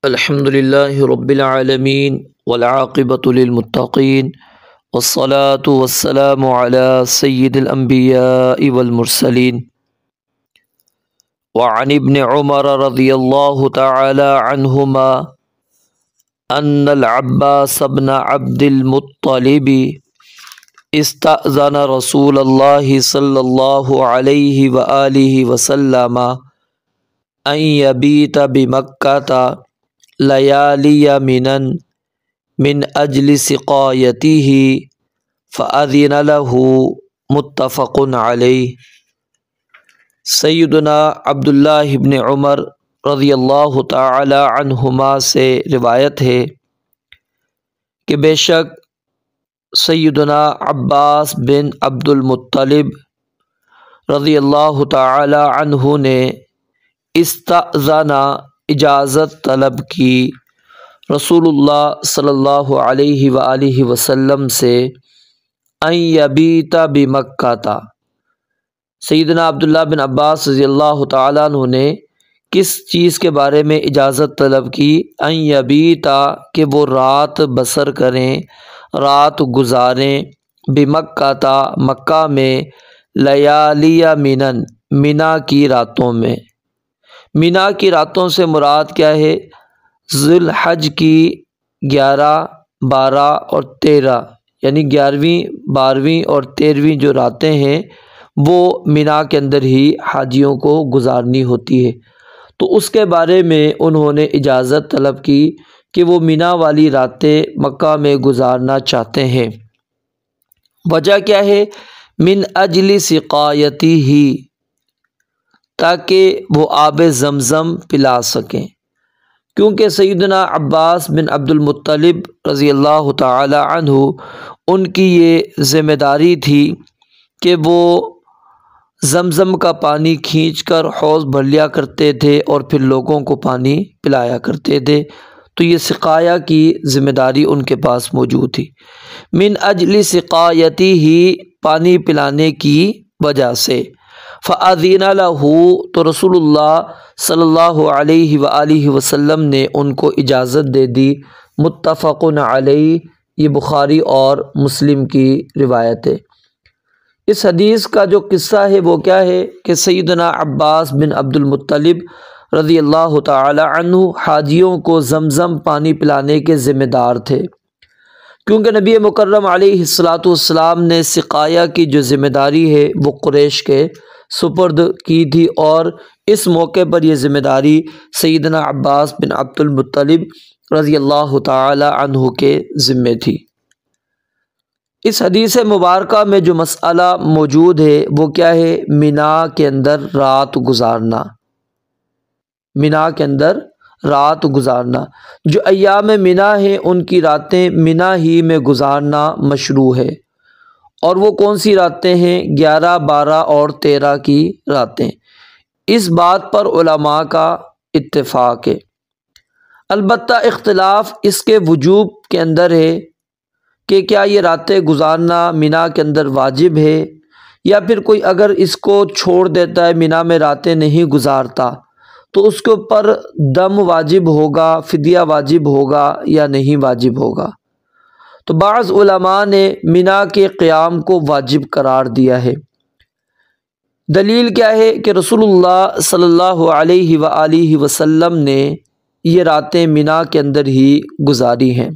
الحمد للہ رب العالمین والعاقبۃ للمتقین والصلاة والسلام علی سید الانبیاء والمرسلین وعن ابن عمر رضی اللہ تعالی عنہما ان العباس بن عبد المطلب استأذن رسول اللہ صلی اللہ علیہ وآلہ وسلم ان یبیت بمکہ لیالی من اجل سقایتہ فأذن له متفق علیہ۔ سیدنا عبداللہ ابن عمر رضی اللہ تعالی عنہما سے روایت ہے کہ بے شک سیدنا عباس بن عبد المطلب رضی اللہ تعالی عنہ نے استأذن اجازت طلب کی رسول اللہ صلی اللہ علیہ وآلہ وسلم سے ان یبیت بمکہ۔ سیدنا عبداللہ بن عباس رضی اللہ تعالیٰ عنہ نے کس چیز کے بارے میں اجازت طلب کی؟ ان یبیت کہ وہ رات بسر کریں، رات گزاریں، بمکہ مکہ میں، لیالی منا کی راتوں میں۔ مینا کی راتوں سے مراد کیا ہے؟ ذی الحج کی 11، 12 اور 13، یعنی 11ویں، 12ویں اور 13ویں جو راتیں ہیں وہ مینا کے اندر ہی حاجیوں کو گزارنی ہوتی ہے۔ تو اس کے بارے میں انہوں نے اجازت طلب کی کہ وہ مینا والی راتیں مکہ میں گزارنا چاہتے ہیں۔ وجہ کیا ہے؟ من اجل سقایتہ، تاکہ وہ آب زمزم پلا سکیں، کیونکہ سیدنا عباس بن عبد المطلب رضی اللہ تعالی عنہ ان کی یہ ذمہ داری تھی کہ وہ زمزم کا پانی کھینچ کر حوض بھر لیا کرتے تھے اور پھر لوگوں کو پانی پلایا کرتے تھے، تو یہ سقایا کی ذمہ داری ان کے پاس موجود تھی۔ من اجل سقایتہ، پانی پلانے کی وجہ سے۔ فأذن له، تو رسول اللہ صلی اللہ علیہ وآلہ وسلم نے ان کو اجازت دے دی۔ متفق علیہ، یہ بخاری اور مسلم کی روایت ہے۔ اس حدیث کا جو قصہ ہے وہ کیا ہے کہ سیدنا عباس بن عبد المطلب رضی اللہ تعالی عنہ حاجیوں کو زمزم پانی پلانے کے ذمہ دار تھے، کیونکہ نبی مکرم علیہ السلام نے سقایا کی جو ذمہ داری ہے وہ قریش کے سپرد کی تھی، اور اس موقع پر یہ ذمہ داری سیدنا عباس بن عبد المطلب رضی اللہ تعالی عنہ کے ذمے تھی۔ اس حدیث مبارکہ میں جو مسئلہ موجود ہے وہ کیا ہے؟ مینا کے اندر رات گزارنا۔ مینا کے اندر رات گزارنا، جو ایام مینا ہیں ان کی راتیں مینا ہی میں گزارنا مشروع ہے۔ اور وہ کون سی راتیں ہیں؟ 11، 12 اور 13 کی راتیں۔ اس بات پر علماء کا اتفاق ہے، البتہ اختلاف اس کے وجوب کے اندر ہے کہ کیا یہ راتیں گزارنا مینا کے اندر واجب ہے، یا پھر کوئی اگر اس کو چھوڑ دیتا ہے، مینا میں راتیں نہیں گزارتا، تو اس کے اوپر دم واجب ہوگا، فدیہ واجب ہوگا یا نہیں واجب ہوگا۔ تو بعض علماء نے مینا کے قیام کو واجب قرار دیا ہے۔ دلیل کیا ہے کہ رسول اللہ صلی اللہ علیہ وآلہ وسلم نے یہ راتیں مینا کے اندر ہی گزاری ہیں۔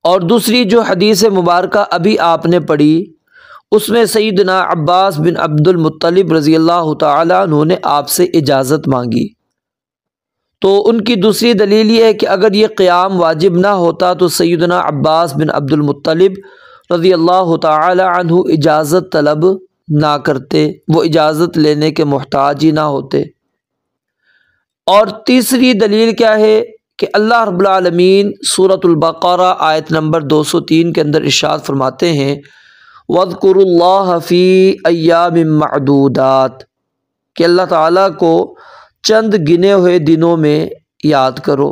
اور دوسری جو حدیث مبارکہ ابھی آپ نے پڑھی، اس میں سیدنا عباس بن عبد المطلب رضی اللہ تعالی عنہ نے آپ سے اجازت مانگی، تو ان کی دوسری دلیل یہ ہے کہ اگر یہ قیام واجب نہ ہوتا تو سیدنا عباس بن عبد المطلب رضی اللہ تعالی عنہ اجازت طلب نہ کرتے، وہ اجازت لینے کے محتاج ہی نہ ہوتے۔ اور تیسری دلیل کیا ہے کہ اللہ رب العالمین سورۃ البقرہ آیت نمبر 203 کے اندر ارشاد فرماتے ہیں وَاذْكُرُوا اللَّهَ فِي أَيَّامٍ مَّعْدُودَاتٍ، کہ اللہ تعالیٰ کو چند گنے ہوئے دنوں میں یاد کرو۔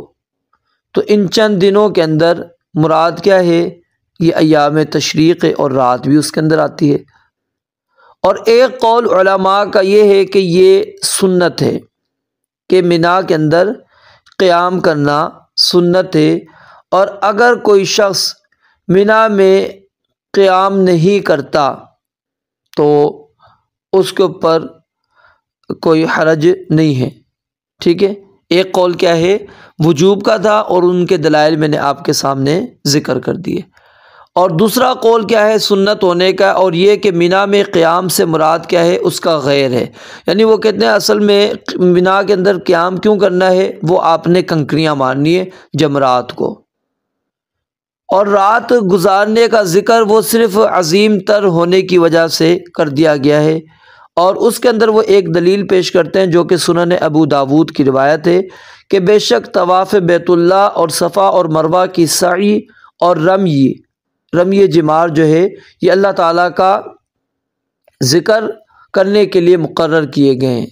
تو ان چند دنوں کے اندر مراد کیا ہے؟ یہ ایام تشریق ہے، اور رات بھی اس کے اندر آتی ہے۔ اور ایک قول علماء کا یہ ہے کہ یہ سنت ہے کہ مینا کے اندر قیام کرنا سنت ہے، اور اگر کوئی شخص منا میں قیام نہیں کرتا تو اس کے اوپر کوئی حرج نہیں ہے، ٹھیک ہے۔ ایک قول کیا ہے وجوب کا تھا، اور ان کے دلائل میں نے آپ کے سامنے ذکر کر دیے، اور دوسرا قول کیا ہے سنت ہونے کا، اور یہ کہ منا میں قیام سے مراد کیا ہے اس کا غیر ہے، یعنی وہ کہتے ہیں اصل میں منا کے اندر قیام کیوں کرنا ہے، وہ آپ نے کنکریاں مارنی ہے جمرات کو، اور رات گزارنے کا ذکر وہ صرف عظیم تر ہونے کی وجہ سے کر دیا گیا ہے، اور اس کے اندر وہ ایک دلیل پیش کرتے ہیں جو کہ سنن ابو داود کی روایت ہے کہ بے شک طواف بیت اللہ اور صفا اور مروہ کی سعی اور رمی جمار جو ہے یہ اللہ تعالیٰ کا ذکر کرنے کے لیے مقرر کیے گئے ہیں۔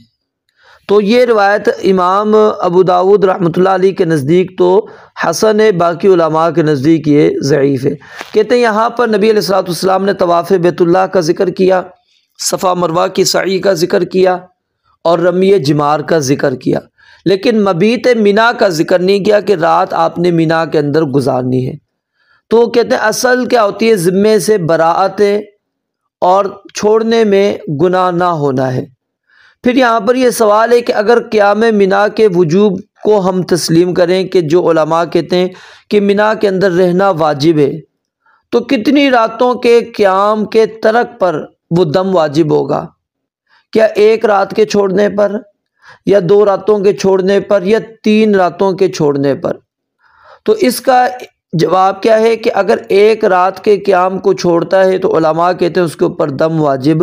تو یہ روایت امام ابو داود رحمۃ اللہ علیہ کے نزدیک تو حسن ہے، باقی علماء کے نزدیک یہ ضعیف ہے۔ کہتے ہیں یہاں پر نبی علیہ الصلوۃ والسلام نے طواف بیت اللہ کا ذکر کیا، صفا مروہ کی سعی کا ذکر کیا، اور رمی جمار کا ذکر کیا، لیکن مبیت منا کا ذکر نہیں کیا کہ رات آپ نے منا کے اندر گزارنی ہے۔ تو کہتے ہیں اصل کیا ہوتی ہے ذمے سے براءت ہے، اور چھوڑنے میں گناہ نہ ہونا ہے۔ پھر یہاں پر یہ سوال ہے کہ اگر قیام منا کے وجوب کو ہم تسلیم کریں کہ جو علماء کہتے ہیں کہ منا کے اندر رہنا واجب ہے، تو کتنی راتوں کے قیام کے ترک پر وہ دم واجب ہوگا؟ کیا ایک رات کے چھوڑنے پر، یا 2 راتوں کے چھوڑنے پر، یا 3 راتوں کے چھوڑنے پر؟ تو اس کا جواب کیا ہے کہ اگر ایک رات کے قیام کو چھوڑتا ہے تو علماء کہتے ہیں اس کے اوپر دم واجب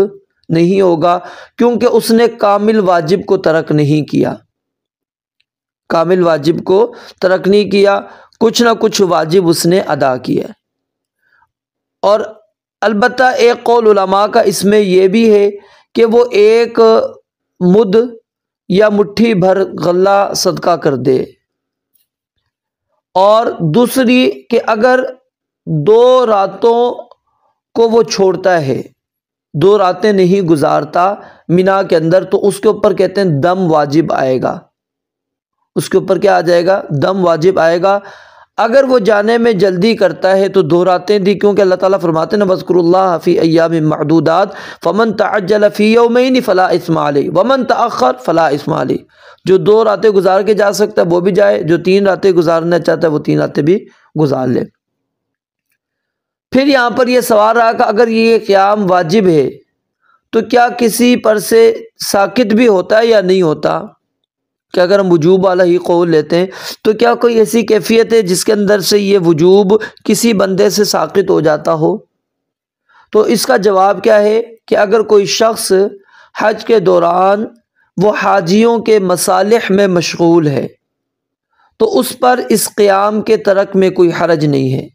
نہیں ہوگا، کیونکہ اس نے کامل واجب کو ترک نہیں کیا، کامل واجب کو ترک نہیں کیا، کچھ نہ کچھ واجب اس نے ادا کیا۔ اور البتہ ایک قول علماء کا اس میں یہ بھی ہے کہ وہ ایک مد یا مٹھی بھر غلہ صدقہ کر دے، اور دوسری کہ اگر 2 راتوں کو وہ چھوڑتا ہے، 2 راتیں نہیں گزارتا منا کے اندر، تو اس کے اوپر کہتے ہیں دم واجب آئے گا، اس کے اوپر کیا آ جائے گا؟ دم واجب آئے گا۔ اگر وہ جانے میں جلدی کرتا ہے تو 2 راتیں دی، کیونکہ اللہ تعالیٰ فرماتے ہیں وَاذْكُرُوا اللَّهَ فِي أَيَّامٍ مَّعْدُودَاتٍ فَمَن تَعَجَّلَ فِي يَوْمَيْنِ فَلَا إِثْمَ عَلَيْهِ وَمَن تَأَخَّرَ فَلَا إِثْمَ عَلَيْهِ، جو 2 راتیں گزار کے جا سکتا ہے وہ بھی جائے، جو 3 راتیں گزارنا چاہتا ہے وہ 3 راتیں بھی گزار لے۔ پھر یہاں پر یہ سوال رہا کہ اگر یہ قیام واجب ہے تو کیا کسی پر سے ساقط بھی ہوتا ہے یا نہیں ہوتا؟ کہ اگر ہم وجوب والا ہی قول لیتے ہیں تو کیا کوئی ایسی کیفیت ہے جس کے اندر سے یہ وجوب کسی بندے سے ساقط ہو جاتا ہو؟ تو اس کا جواب کیا ہے کہ اگر کوئی شخص حج کے دوران وہ حاجیوں کے مصالح میں مشغول ہے تو اس پر اس قیام کے ترک میں کوئی حرج نہیں ہے،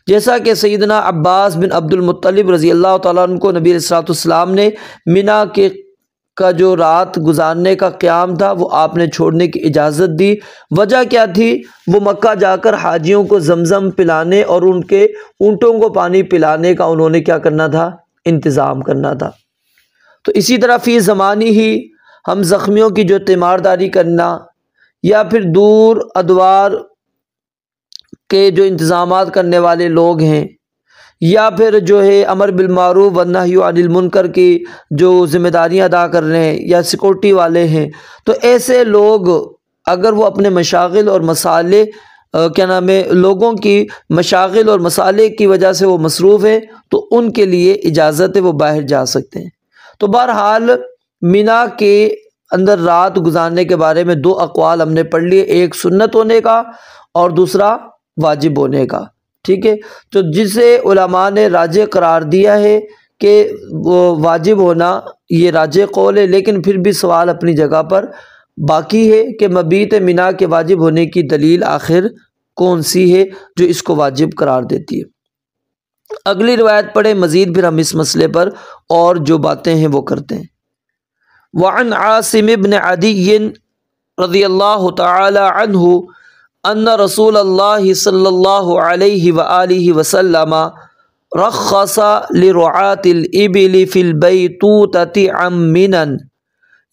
جیسا کہ سیدنا عباس بن عبد المطلب رضی اللہ تعالیٰ عنہ کو نبی علیہ السلام نے منا کا جو رات گزارنے کا قیام تھا وہ آپ نے چھوڑنے کی اجازت دی۔ وجہ کیا تھی؟ وہ مکہ جا کر حاجیوں کو زمزم پلانے اور ان کے اونٹوں کو پانی پلانے کا انہوں نے کیا کرنا تھا؟ انتظام کرنا تھا۔ تو اسی طرح فی زمانی ہی ہم زخمیوں کی جو تیمارداری کرنا، یا پھر دور ادوار کے جو انتظامات کرنے والے لوگ ہیں، یا پھر جو ہے امر بالمعروف والنہی عن المنکر کی جو ذمہ داریاں ادا کر رہے ہیں، یا سیکورٹی والے ہیں، تو ایسے لوگ اگر وہ اپنے مشاغل اور مسالے لوگوں کی مشاغل اور مسالے کی وجہ سے وہ مصروف ہیں تو ان کے لیے اجازت ہے، وہ باہر جا سکتے ہیں۔ تو بہرحال منا کے اندر رات گزارنے کے بارے میں 2 اقوال ہم نے پڑھ لیے، ایک سنت ہونے کا اور دوسرا واجب ہونے کا، ٹھیک ہے۔ تو جسے علماء نے راجح قرار دیا ہے کہ وہ واجب ہونا، یہ راجح قول ہے، لیکن پھر بھی سوال اپنی جگہ پر باقی ہے کہ مبیت منا کے واجب ہونے کی دلیل آخر کون سی ہے جو اس کو واجب قرار دیتی ہے۔ اگلی روایت پڑھیں، مزید پھر ہم اس مسئلے پر اور جو باتیں ہیں وہ کرتے ہیں۔ وعن عاصم بن عدی رضی اللہ تعالی عنہ ان رسول اللہ صلی اللہ علیہ وآلہ وسلم رخص لرعاة الإبل في البيتوتة عن منى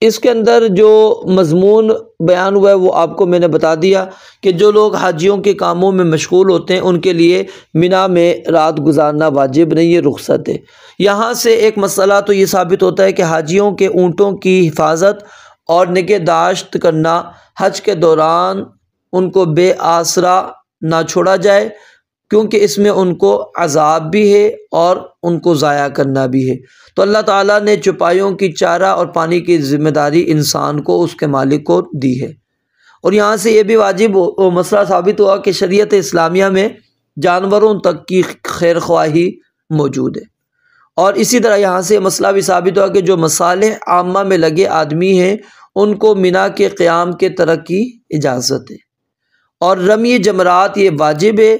اس کے اندر جو مضمون بیان ہوا ہے وہ آپ کو میں نے بتا دیا کہ جو لوگ حاجیوں کے کاموں میں مشغول ہوتے ہیں ان کے لیے مینا میں رات گزارنا واجب نہیں ہے، رخصت ہے۔ یہاں سے ایک مسئلہ تو یہ ثابت ہوتا ہے کہ حاجیوں کے اونٹوں کی حفاظت اور نگہداشت کرنا حج کے دوران ان کو بے آسرا نہ چھوڑا جائے، کیونکہ اس میں ان کو عذاب بھی ہے اور ان کو ضائع کرنا بھی ہے۔ تو اللہ تعالیٰ نے چوپایوں کی چارہ اور پانی کی ذمہ داری انسان کو اس کے مالک کو دی ہے۔ اور یہاں سے یہ بھی واجب مسئلہ ثابت ہوا کہ شریعت اسلامیہ میں جانوروں تک کی خیر خواہی موجود ہے۔ اور اسی طرح یہاں سے مسئلہ بھی ثابت ہوا کہ جو مصالح عامہ میں لگے آدمی ہیں ان کو مینا کے قیام کے ترک کی اجازت ہے۔ اور رمی جمرات یہ واجب ہے،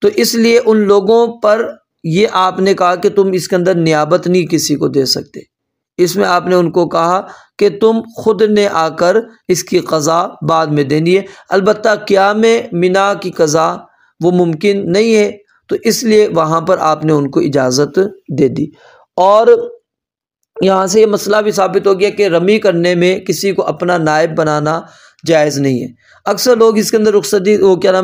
تو اس لیے ان لوگوں پر یہ آپ نے کہا کہ تم اس کے اندر نیابت نہیں کسی کو دے سکتے، اس میں آپ نے ان کو کہا کہ تم خود نے آ کر اس کی قضا بعد میں دینی ہے۔ البتہ قیام مینا کی قضا وہ ممکن نہیں ہے، تو اس لیے وہاں پر آپ نے ان کو اجازت دے دی۔ اور یہاں سے یہ مسئلہ بھی ثابت ہو گیا کہ رمی کرنے میں کسی کو اپنا نائب بنانا جائز نہیں ہے۔ اکثر لوگ اس کے اندر رخصتی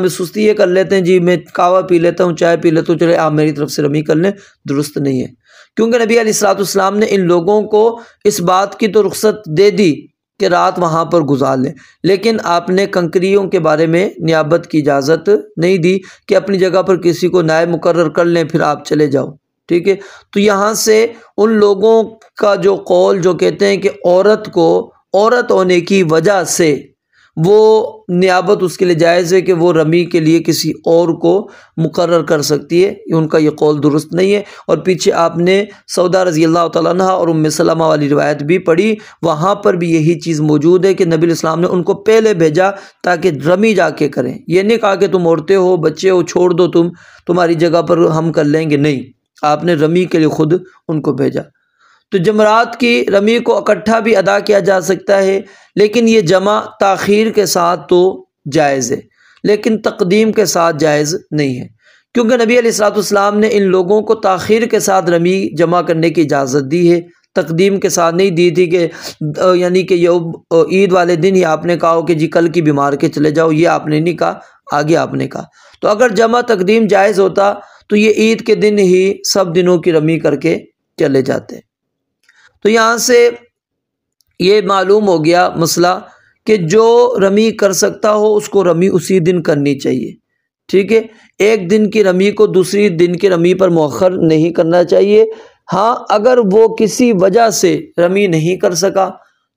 سستی یہ کر لیتے ہیں، جی میں قہوہ پی لیتا ہوں، چائے پی لیتا ہوں، چلے آپ میری طرف سے رمی کر لیں، درست نہیں ہے۔ کیونکہ نبی علیہ السلام نے ان لوگوں کو اس بات کی تو رخصت دے دی کہ رات وہاں پر گزار لیں، لیکن آپ نے کنکریوں کے بارے میں نیابت کی اجازت نہیں دی کہ اپنی جگہ پر کسی کو نائب مقرر کر لیں پھر آپ چلے جاؤ، ٹھیک ہے۔ تو یہاں سے ان لوگوں کا جو قول جو کہتے ہیں کہ عورت کو عورت ہونے کی وجہ سے وہ نیابت اس کے لیے جائز ہے کہ وہ رمی کے لیے کسی اور کو مقرر کر سکتی ہے، ان کا یہ قول درست نہیں ہے۔ اور پیچھے آپ نے سودا رضی اللہ تعالیٰ عنہ اور ام سلمہ والی روایت بھی پڑھی، وہاں پر بھی یہی چیز موجود ہے کہ نبی علیہ السلام نے ان کو پہلے بھیجا تاکہ رمی جا کے کریں، یہ نہیں کہا کہ تم عورتیں ہو، بچے ہو، چھوڑ دو، تمہاری جگہ پر ہم کر لیں گے، نہیں، آپ نے رمی کے لیے خود ان کو بھیجا۔ تو جمرات کی رمی کو اکٹھا بھی ادا کیا جا سکتا ہے، لیکن یہ جمع تاخیر کے ساتھ تو جائز ہے، لیکن تقدیم کے ساتھ جائز نہیں ہے، کیونکہ نبی علیہ السلام نے ان لوگوں کو تاخیر کے ساتھ رمی جمع کرنے کی اجازت دی ہے، تقدیم کے ساتھ نہیں دی تھی کہ یعنی کہ عید والے دن ہی آپ نے کہا ہو کہ جی کل کی بھی مار کے چلے جاؤ، یہ آپ نے نہیں کہا، آگے آپ نے کہا۔ تو اگر جمع تقدیم جائز ہوتا تو یہ عید کے دن ہی سب دنوں کی رمی کر کے چلے جاتے۔ تو یہاں سے یہ معلوم ہو گیا مسئلہ کہ جو رمی کر سکتا ہو اس کو رمی اسی دن کرنی چاہیے، ٹھیک ہے، ایک دن کی رمی کو دوسری دن کی رمی پر مؤخر نہیں کرنا چاہیے۔ ہاں اگر وہ کسی وجہ سے رمی نہیں کر سکا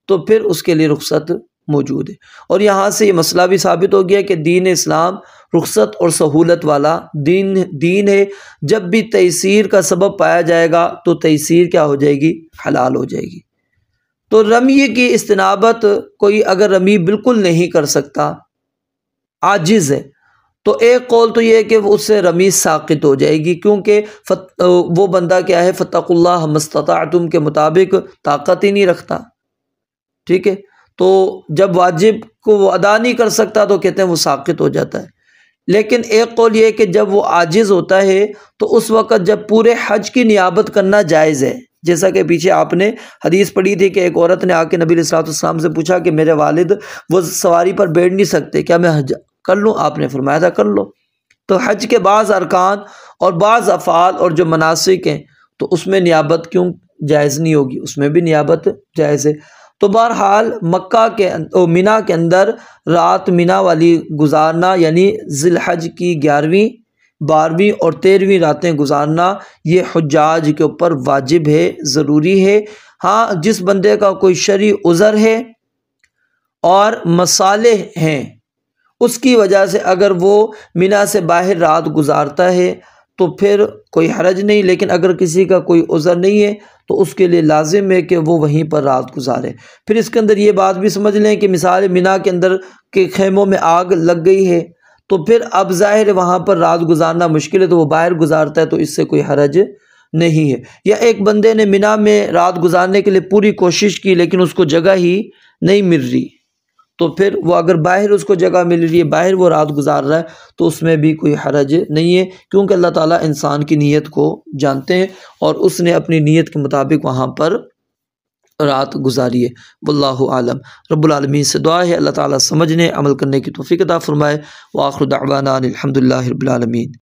تو پھر اس کے لیے رخصت موجود ہے۔ اور یہاں سے یہ مسئلہ بھی ثابت ہو گیا کہ دین اسلام رخصت اور سہولت والا دین ہے، جب بھی تیسیر کا سبب پایا جائے گا تو تیسیر کیا ہو جائے گی؟ حلال ہو جائے گی۔ تو رمی کی استنابت کوئی اگر رمی بالکل نہیں کر سکتا، عاجز ہے، تو ایک قول تو یہ ہے کہ اس سے رمی ساقط ہو جائے گی، کیونکہ وہ بندہ کیا ہے، فاتقوا اللہ ما استطعتم کے مطابق طاقت ہی نہیں رکھتا، ٹھیک ہے۔ تو جب واجب کو وہ ادا نہیں کر سکتا تو کہتے ہیں وہ ساقط ہو جاتا ہے۔ لیکن ایک قول یہ ہے کہ جب وہ عاجز ہوتا ہے تو اس وقت جب پورے حج کی نیابت کرنا جائز ہے، جیسا کہ پیچھے آپ نے حدیث پڑھی تھی کہ ایک عورت نے آ کے نبی علیہ السلام سے پوچھا کہ میرے والد وہ سواری پر بیٹھ نہیں سکتے، کیا میں حج کر لوں؟ آپ نے فرمایا تھا کر لو۔ تو حج کے بعض ارکان اور بعض افعال اور جو مناسک ہیں تو اس میں نیابت کیوں جائز نہیں ہوگی؟ اس میں بھی نیابت جائز ہے۔ تو بہرحال مکہ کے مینا کے اندر رات مینا والی گزارنا، یعنی ذی الحج کی 11ویں، 12ویں اور 13ویں راتیں گزارنا یہ حجاج کے اوپر واجب ہے، ضروری ہے۔ ہاں جس بندے کا کوئی شرعی عذر ہے اور مصالح ہیں، اس کی وجہ سے اگر وہ مینا سے باہر رات گزارتا ہے تو پھر کوئی حرج نہیں، لیکن اگر کسی کا کوئی عذر نہیں ہے تو اس کے لیے لازم ہے کہ وہ وہیں پر رات گزارے۔ پھر اس کے اندر یہ بات بھی سمجھ لیں کہ مثال مینا کے اندر کے خیموں میں آگ لگ گئی ہے تو پھر اب ظاہر ہے وہاں پر رات گزارنا مشکل ہے تو وہ باہر گزارتا ہے، تو اس سے کوئی حرج نہیں ہے۔ یا ایک بندے نے مینا میں رات گزارنے کے لیے پوری کوشش کی لیکن اس کو جگہ ہی نہیں مل رہی، تو پھر وہ اگر باہر اس کو جگہ مل رہی ہے، باہر وہ رات گزار رہا ہے، تو اس میں بھی کوئی حرج نہیں ہے، کیونکہ اللہ تعالیٰ انسان کی نیت کو جانتے ہیں اور اس نے اپنی نیت کے مطابق وہاں پر رات گزاری ہے۔ واللہ عالم۔ رب العالمین سے دعا ہے اللہ تعالیٰ سمجھنے عمل کرنے کی توفیق عطا فرمائے۔ وآخر دعوانا الحمدللہ رب العالمین۔